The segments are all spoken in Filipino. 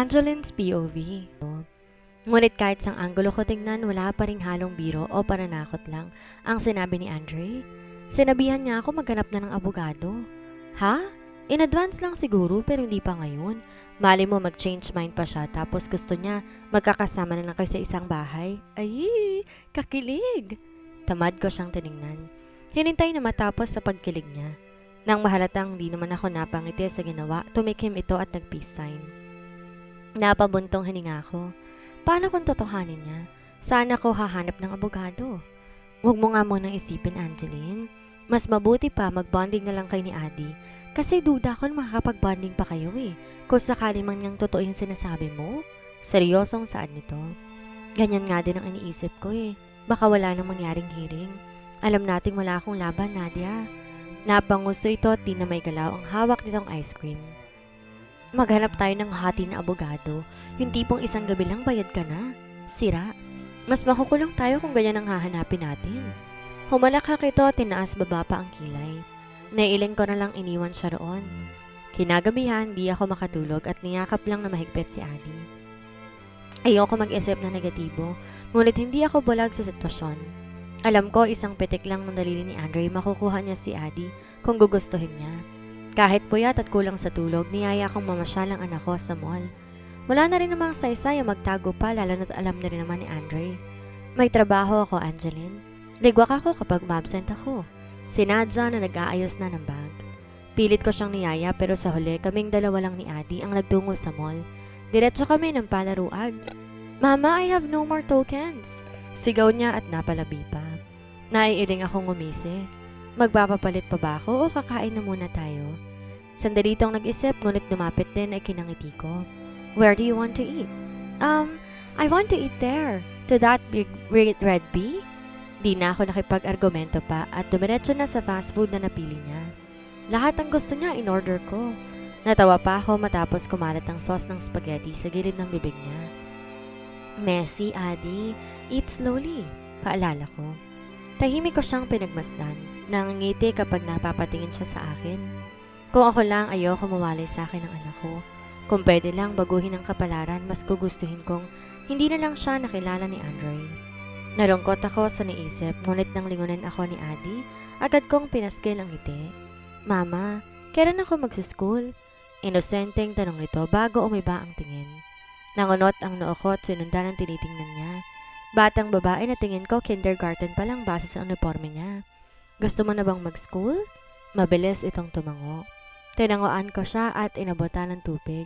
Angeline's POV. Ngunit kahit sang anggulo ko tingnan, wala pa ring halong biro o pananakot lang ang sinabi ni Andre. Sinabihan niya ako maghanap na ng abogado. Ha? In advance lang siguro pero hindi pa ngayon. Mali mo mag-change mind pa siya tapos gusto niya magkakasama na lang kayo sa isang bahay. Ay, kakilig! Tamad ko siyang tiningnan. Hinintay na matapos sa pagkilig niya. Nang mahalatang di naman ako napangiti sa ginawa, tumikim ito at nag-peace sign. Napabuntong hininga ko. Paano kung totohanin niya? Saan ako hahanap ng abogado? Huwag mo nga munang isipin, Angeline. Mas mabuti pa mag-bonding na lang kayo ni Adi. Kasi duda ko na makakapag-bonding pa kayo eh. Kung sakali man niyang totoo yung sinasabi mo. Seryosong saan nito? Ganyan nga din ang iniisip ko eh. Baka wala nang mangyaring hearing. Alam nating wala akong laban, Nadia. Napanguso ito at di na may galaw ang hawak nitong ice cream. Maghanap tayo ng hati na abogado. Yung tipong isang gabi lang bayad ka na. Sira. Mas makukulong tayo kung ganyan ang hahanapin natin. Humalakhak ito at tinaas baba pa ang kilay. Naiiling ko na lang iniwan siya roon. Kinagabihan, di ako makatulog at niyakap lang na mahigpit si Adi. Ayoko mag-isip na negatibo, ngunit hindi ako bulag sa sitwasyon. Alam ko isang pitik lang ng daliri ni Andre makukuha niya si Adi kung gugustuhin niya. Kahit puyat at kulang sa tulog, niyaya kong mamasyal ang anak ko sa mall. Wala na rin namang saysay ang magtago pa lalo na't alam na rin naman ni Andre. May trabaho ako, Angeline. Ligwak ako kapag ma-absent ako. Sinadya na nag-aayos na ng bag. Pilit ko siyang niyaya pero sa huli kaming dalawa lang ni Adi ang nagtungo sa mall. Diretso kami ng palaruan. Mama, I have no more tokens. Sigaw niya at napalabi pa. Naiiling akong ngumisi. Magpapapalit pa ba ako o kakain na muna tayo? Sandali itong nag-isip ngunit lumapit din ay kinangiti ko. Where do you want to eat? I want to eat there. To that big red bee? Di na ako nakipag-argumento pa at dumiretso na sa fast food na napili niya. Lahat ang gusto niya in-order ko. Natawa pa ako matapos kumalat ang sauce ng spaghetti sa gilid ng bibig niya. Messy, Adi. Eat slowly. Paalala ko. Tahimik ko siyang pinagmasdan. Nangangiti kapag napapatingin siya sa akin. Kung ako lang, ayoko mawalay sa akin ng anak ko. Kung pwede lang baguhin ang kapalaran, mas gugustuhin kong hindi na lang siya nakilala ni Andre. Nalungkot ako sa naisip, ngunit nang lingunin ako ni Adi, agad kong pinaskil ang ngiti. Mama, kailan ako magsa-school? Inosenteng tanong nito bago umiba ang tingin. Nangunot ang noo ko at sinundan ang tinitingnan niya. Batang babae na tingin ko kindergarten pa lang base sa uniforme niya. Gusto mo na bang mag-school? Mabilis itong tumango. Tinangoan ko siya at inabutan ng tubig.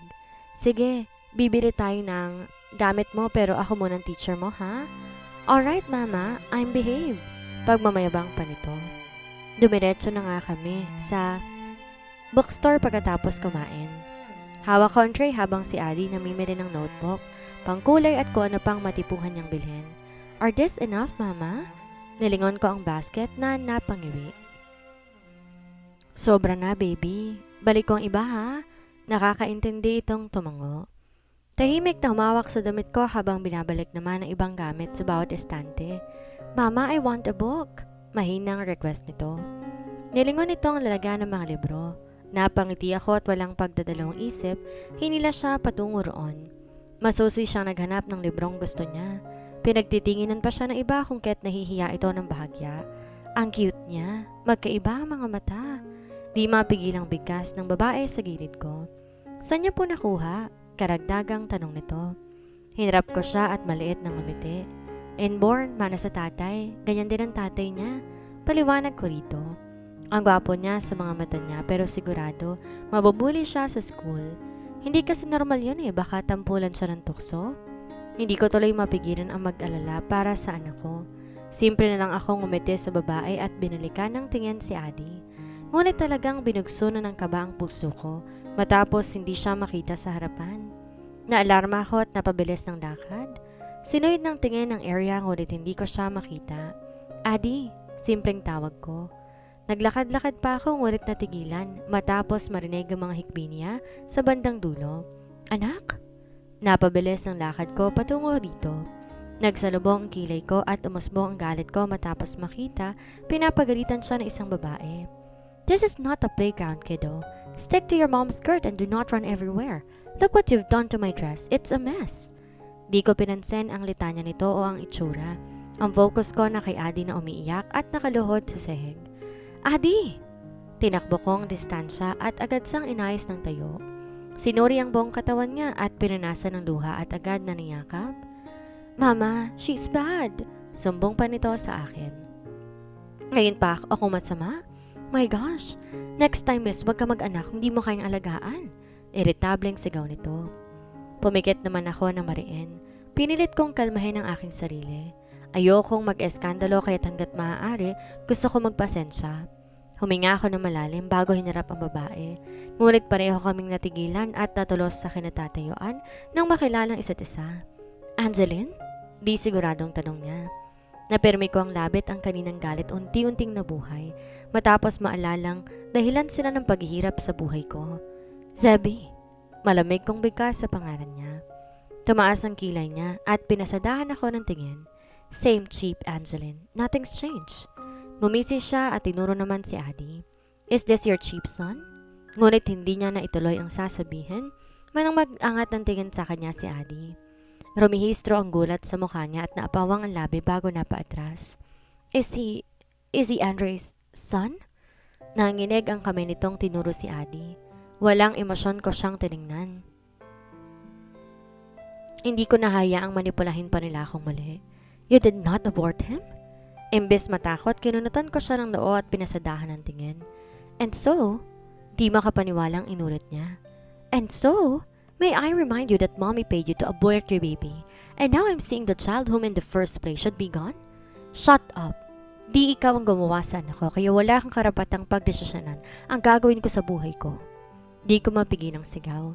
Sige, bibili tayo ng gamit mo pero ako muna ang teacher mo, ha? Alright, Mama, I'm behave. Pagmamayabang pa nito. Dumiretso na nga kami sa bookstore pagkatapos kumain. Hawak ko ang tray habang si Adi namimili ng notebook, pangkulay at kung ano pang matipuhan niyang bilhin. Are this enough, Mama? Nilingon ko ang basket na napangiwi. Sobra na, baby. Balik ko ang iba, ha? Nakakaintindi itong tumango. Tahimik na humawak sa damit ko habang binabalik naman ang ibang gamit sa bawat estante. Mama, I want a book. Mahinang request nito. Nilingon nito ang lalagyan ng mga libro. Napangiti ako at walang pagdadalawang isip, hinila siya patungo roon. Masusi siyang naghanap ng librong gusto niya. Pinagtitinginan pa siya ng iba kung kaya't nahihiya ito ng bahagya. Ang cute niya. Magkaiba ang mga mata. Di mapigil ang bigkas ng babae sa gilid ko. Saan niya po nakuha? Karagdagang tanong nito. Hinarap ko siya at maliit na ngumiti. Inborn, mana sa tatay. Ganyan din ang tatay niya. Paliwanag ko rito. Ang gwapo niya sa mga mata niya pero sigurado mabubuli siya sa school. Hindi kasi normal yun eh, baka tampulan siya ng tukso. Hindi ko tuloy mapigilan ang mag-alala para sa anak ko. Simple na lang ako ngumiti sa babae at binalikan ng tingin si Adi. Ngunit talagang binugso na ng kaba ang puso ko matapos hindi siya makita sa harapan. Naalarma ako at napabilis ng lakad. Sinuhid ng tingin ang area ngunit hindi ko siya makita. Adi, simpleng tawag ko. Naglakad-lakad pa ako ngunit natigilan matapos marinig ang mga hikbi niya sa bandang dulo. Anak? Napabilis ang lakad ko patungo dito. Nagsalubong ang kilay ko at umusbong ang galit ko matapos makita pinapagalitan siya ng isang babae. This is not a playground, kiddo. Stick to your mom's skirt and do not run everywhere. Look what you've done to my dress. It's a mess. Di ko pinansin ang litanya nito o ang itsura. Ang focus ko na kay Adi na umiiyak at nakaluhod sa sehig. Adi! Tinakbo kong distansya at agad sang inayos ng tayo. Sinuri ang buong katawan niya at pinanasan ng luha at agad na niyakap. Mama, she's bad. Sumbong pa nito sa akin. Ngayon pa ako masama? My gosh, next time miss, wag ka mag-anak kung di mo kayang alagaan. Irritableng sigaw nito. Pumikit naman ako na mariin. Pinilit kong kalmahin ang aking sarili. Ayokong mag-eskandalo kaya't hanggat maaari gusto ko magpasensya. Huminga ako ng malalim bago hinarap ang babae. Ngunit pareho kaming natigilan at natulos sa kinatatayuan nang makilalang isa't isa. Angeline? Di siguradong tanong niya. Napirmi ko ang labit ang kaninang galit unti-unting nabuhay matapos maalalang dahilan sila ng paghihirap sa buhay ko. Zebby, malamig kong bigkas sa pangalan niya. Tumaas ang kilay niya at pinasadahan ako ng tingin. Same cheap, Angeline. Nothing's changed. Ngumisi siya at tinuro naman si Adi. Is this your cheap son? Ngunit hindi niya na ituloy ang sasabihin manang mag-angat ng tingin sa kanya si Adi. Rumihistro ang gulat sa mukha niya at naapawang ang labi bago napaatras. Is he Andre's son? Nanginig ang kamay nitong tinuro si Adi. Walang emosyon ko siyang tiningnan. Hindi ko nahayaang manipulahin pa nila akong mali. You did not abort him? Imbes matakot, kinunutan ko siya ng noo at pinasadahan ng tingin. And so, di makapaniwalang inulit niya. And so, may I remind you that mommy paid you to abort your baby, and now I'm seeing the child whom in the first place should be gone? Shut up! Di ikaw ang gumawa sa anak ko, kaya wala kang karapatang pagdesisyonan ang gagawin ko sa buhay ko. Di ko mapigil ng sigaw.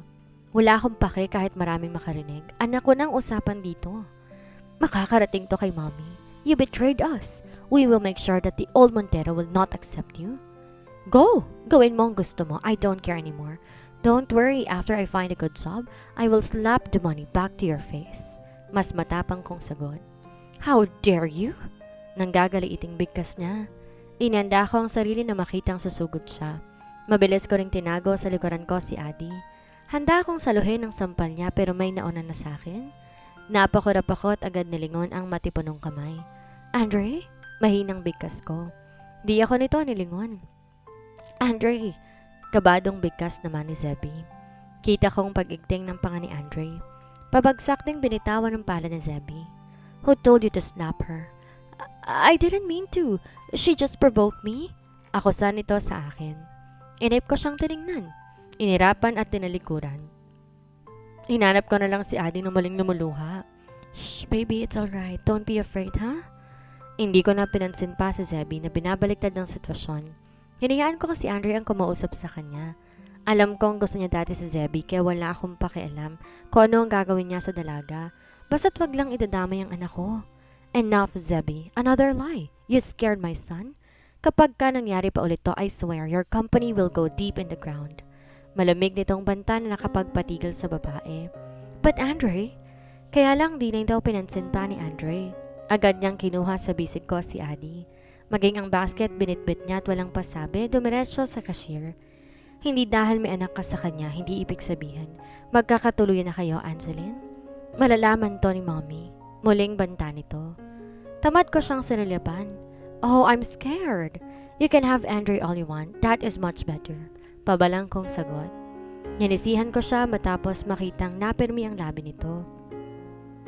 Wala akong pake kahit maraming makarinig. Anak ko nang usapan dito. Makakarating to kay mommy. You betrayed us. We will make sure that the old Montero will not accept you. Go! Gawin mo ang gusto mo. I don't care anymore. Don't worry, after I find a good job, I will slap the money back to your face. Mas matapang kong sagot. How dare you? Nanggagaliiting bigkas niya. Inanda ko ang sarili na makitang susugod siya. Mabilis ko ring tinago sa likuran ko si Adi. Handa akong saluhin ang sampal niya pero may nauna na sa akin. Napakurap ako at agad nilingon ang matipunong kamay. Andre? Mahinang bigkas ko. Di ako nito nilingon. Andre! Kabadong bigkas naman ni Zebby. Kita kong pag-igting ng panga ni Andre. Pabagsak ding binitawan ng pala ni Zebby. Who told you to slap her? I didn't mean to. She just provoked me. Ako sa nito sa akin. Inip ko siyang tinignan. Inirapan at tinalikuran. Hinanap ko na lang si Adi na muling lumuluha. Shh, baby, it's alright. Don't be afraid, ha? Hindi ko na pinansin pa si Zebby na binabaliktad ng sitwasyon. Hinayaan ko si Andre ang kumausap sa kanya. Alam kong gusto niya dati si Zebby kaya wala akong pakialam kung ano ang gagawin niya sa dalaga. Basta't wag lang idadamay ang anak ko. Enough, Zebby. Another lie. You scared my son? Kapag ka nangyari pa ulit to, I swear, your company will go deep in the ground. Malamig nitong banta na nakapagpatigil sa babae. But Andre? Kaya lang di na daw pinansin pa ni Andre. Agad niyang kinuha sa bisig ko si Adi. Maging ang basket binitbit niya at walang pasabi, dumiretso sa cashier. Hindi dahil may anak ka sa kanya, hindi ibig sabihin. Magkakatuluyan na kayo, Angeline? Malalaman to ni mommy. Muling banta nito. Tamad ko siyang sinulyapan. Oh, I'm scared. You can have Andre all you want. That is much better. Pabalang kong sagot. Ninisihan ko siya matapos makitang napirmi ang labi nito.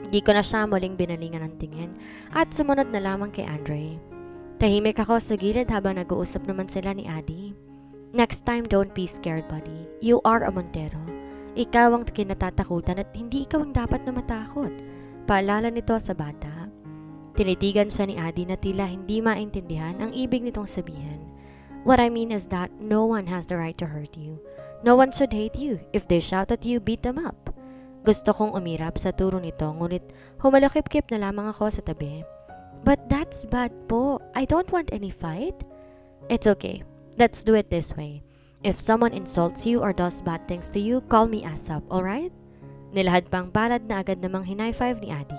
Di ko na siya muling binalingan ng tingin at sumunod na lamang kay Andre. Tahimik ako sa gilid habang nag-uusap naman sila ni Adi. Next time, don't be scared, buddy. You are a Montero. Ikaw ang kinatatakutan at hindi ikaw ang dapat na matakot. Paalala nito sa bata. Tinitigan siya ni Adi na tila hindi maintindihan ang ibig nitong sabihin. What I mean is that no one has the right to hurt you. No one should hate you. If they shout at you, beat them up. Gusto kong umirap sa turo nito ngunit humalakip-kip na lamang ako sa tabi. But that's bad po. I don't want any fight. It's okay. Let's do it this way. If someone insults you or does bad things to you, call me ASAP, alright? Nilahad pang palad na agad namang hinay-five ni Adi.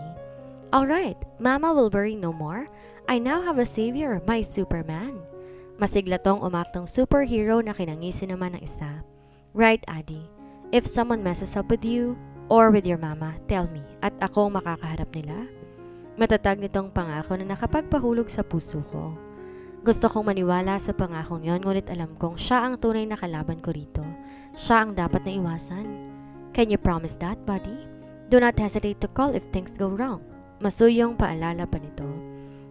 Alright, Mama will worry no more. I now have a savior, my Superman. Masigla tong umaktong superhero na kinangisi naman ng isa. Right, Adi. If someone messes up with you or with your mama, tell me at ako ang makakaharap nila. Matatag nitong pangako na nakapagpahulog sa puso ko. Gusto kong maniwala sa pangakong yon, ngunit alam kong siya ang tunay na kalaban ko rito. Siya ang dapat na iwasan. Can you promise that, buddy? Do not hesitate to call if things go wrong. Masuyong paalala pa nito.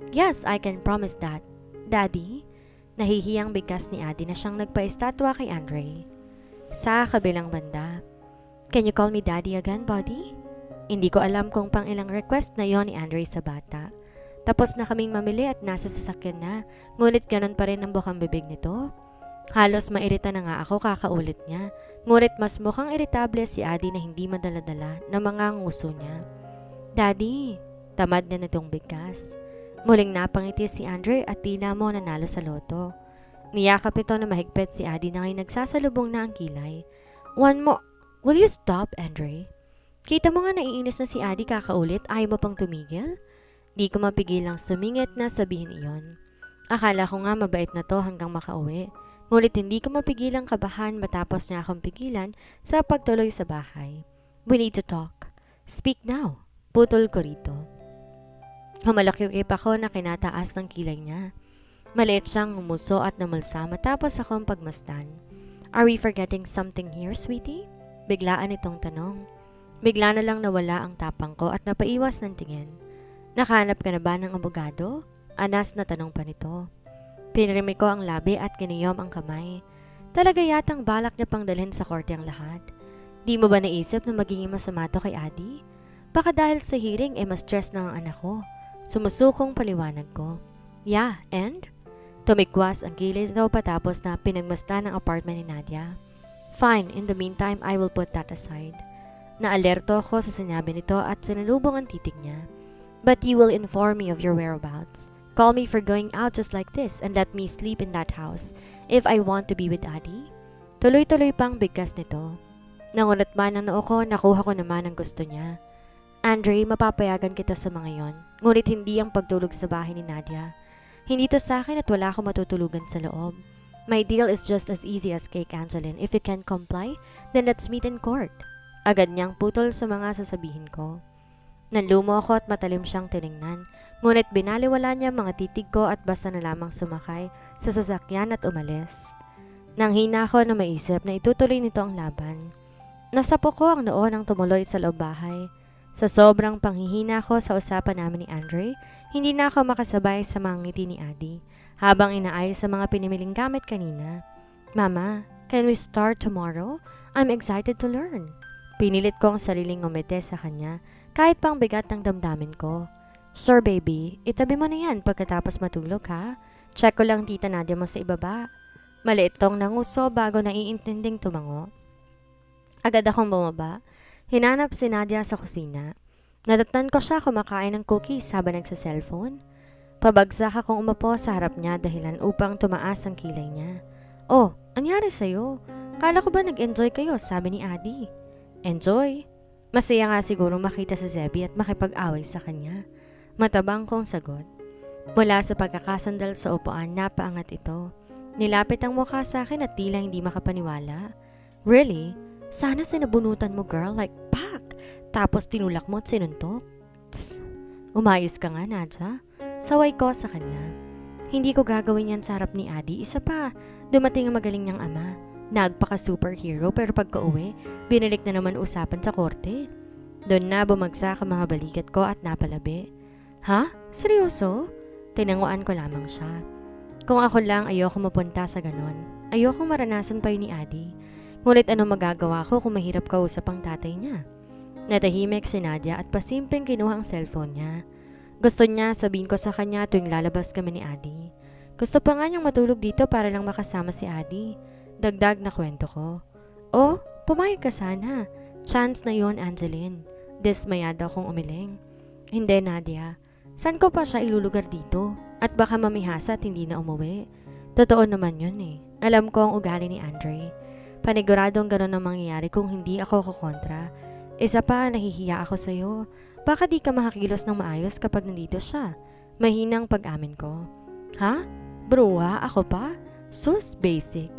Yes, I can promise that. Daddy? Nahihiyang bigkas ni Adi na siyang nagpa-estatwa kay Andre. Sa kabilang banda, can you call me daddy again, buddy? Hindi ko alam kung pang ilang request na yon ni Andre sa bata. Tapos na kaming mamili at nasa sasakyan na, ngunit ganun pa rin ang bukang bibig nito. Halos mairita na nga ako kakaulit niya, ngunit mas mukhang iritable si Adi na hindi madaladala na mga nguso niya. Daddy, tamad na nitong bigkas. Muling napangiti si Andre at tila mo nanalo sa loto. Niyakap ito na mahigpit si Adi na ngayon nagsasalubong na ang kilay. One more. Will you stop, Andre? Kita mo nga naiinis na si Adi kakaulit, ayaw mo pang tumigil? Di ko mapigilang sumingit na sabihin iyon. Akala ko nga mabait na to hanggang makauwi. Ngunit hindi ko mapigilang kabahan matapos niya akong pigilan sa pagtuloy sa bahay. We need to talk. Speak now. Putol ko rito. Humalakip ako na kinataas ng kilay niya. Maliit siyang umuso at namulsa matapos akong pagmasdan. Are we forgetting something here, sweetie? Biglaan itong tanong. Bigla na lang nawala ang tapang ko at napaiwas ng tingin. Nakahanap ka na ba ng abogado? Anas na tanong pa nito. Pinirimi ko ang labi at kiniyom ang kamay. Talaga yatang balak niya pang dalhin sa korte ang lahat. Di mo ba naisip na magiging masama to kay Adi? Baka dahil sa hearing ma-stress na ang anak ko. Sumusukong paliwanag ko. Yeah, and? Tumikwas ang kilis daw patapos na pinagmasdan ang apartment ni Nadia. Fine, in the meantime, I will put that aside. Naalerto ako sa sinabi nito at sinalubong ang titig niya. But you will inform me of your whereabouts. Call me for going out just like this and let me sleep in that house if I want to be with Adi. Tuloy-tuloy pang bigkas nito. Nangunat man ang noo ko, nakuha ko naman ang gusto niya. Andre, mapapayagan kita sa mga yon, ngunit hindi ang pagtulog sa bahay ni Nadia. Hindi to sa akin at wala akong matutulugan sa loob. My deal is just as easy as cake, Angeline. If you can comply, then let's meet in court. Agad niyang putol sa mga sasabihin ko. Nanlumo ako at matalim siyang tiningnan, ngunit binaliwala niya mga titig ko at basta na lamang sumakay sa sasakyan at umalis. Nang hina ako na maisip na itutuloy nito ang laban. Nasapo ko ang noo ng tumuloy sa loob bahay. Sa sobrang panghihina ko sa usapan namin ni Andre, hindi na ako makasabay sa mga ngiti ni Adi habang inaayos sa mga pinimiling gamit kanina. Mama, can we start tomorrow? I'm excited to learn. Pinilit ko ang sariling ngumiti sa kanya kahit pang bigat ng damdamin ko. Sure baby, itabi mo na yan pagkatapos matulog ha. Check ko lang tita Nadia mo sa ibaba. Maliit tong nanguso bago naiintinding tumango. Agad akong bumaba. Hinanap si Nadia sa kusina. Natatnan ko siya kumakain ng cookies habang nagsa-cellphone. Pabagsak akong umupo sa harap niya dahilan upang tumaas ang kilay niya. Oh, anyari sa'yo? Kala ko ba nag-enjoy kayo, sabi ni Adi. Enjoy? Masaya nga siguro makita si Zebby at makipag-away sa kanya. Matabang kong sagot. Mula sa pagkakasandal sa upuan, napaangat ito. Nilapit ang mukha sa akin at tila hindi makapaniwala. Really? Sana sinabunutan mo girl, like pak! Tapos tinulak mo at sinuntok? Tss! Umayos ka nga, Nadja. Saway ko sa kanya. Hindi ko gagawin yan sa harap ni Adi. Isa pa, dumating ang magaling niyang ama. Nagpaka-superhero pero pagka-uwi, binalik na naman usapan sa korte. Doon na bumagsak ang mga balikat ko at napalabi. Ha? Seryoso? Tinanguan ko lamang siya. Kung ako lang, ayoko mapunta sa ganon. Ayoko maranasan pa yun ni Adi. Ngunit ano magagawa ko kung mahirap kausap ang tatay niya? Natahimik si Nadia at pasimpleng kinuha ang cellphone niya. Gusto niya sabihin ko sa kanya tuwing lalabas kami ni Adi. Gusto pa nga niyang matulog dito para lang makasama si Adi. Dagdag na kwento ko. Oh, pumayag ka sana. Chance na yon, Angeline. Dismayada akong umiling. Hindi, Nadia. San ko pa siya ilulugar dito? At baka mamihasa at hindi na umuwi. Totoo naman yun eh. Alam ko ang ugali ni Andre. Paniguradong gano'n ang mangyayari kung hindi ako kukontra. Isa pa, nahihiya ako sa'yo. Baka di ka makakilos ng maayos kapag nandito siya. Mahinang pag-amin ko. Ha? Bruwa? Ako pa? Sus, basic.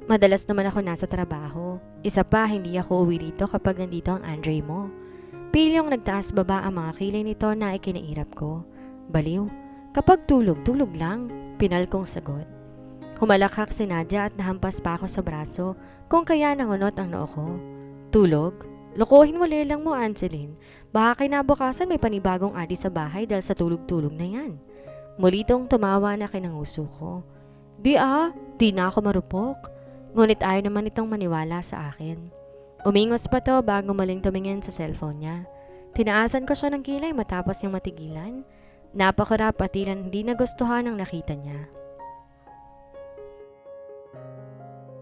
Madalas naman ako nasa trabaho. Isa pa, hindi ako uwi dito kapag nandito ang Andre mo. Pilyong nagtaas baba ang mga kilay nito na ikinairap ko. Baliw. Kapag tulog, tulog lang. Pinal kong sagot. Humalakhak si Nadia at nahampas pa ako sa braso kung kaya nangunot ang noo ko. Tulog? Lokohin mo lelang mo, Angeline. Baka kinabukasan may panibagong adi sa bahay dahil sa tulog-tulog na yan. Mulitong tumawa na kinanguso ko. Di na ako marupok. Ngunit ayaw naman itong maniwala sa akin. Umingos pa to bago muling tumingin sa cellphone niya. Tinaasan ko siya ng kilay matapos niyang matigilan. Napakurap at tila hindi nagustuhan ang nakita niya.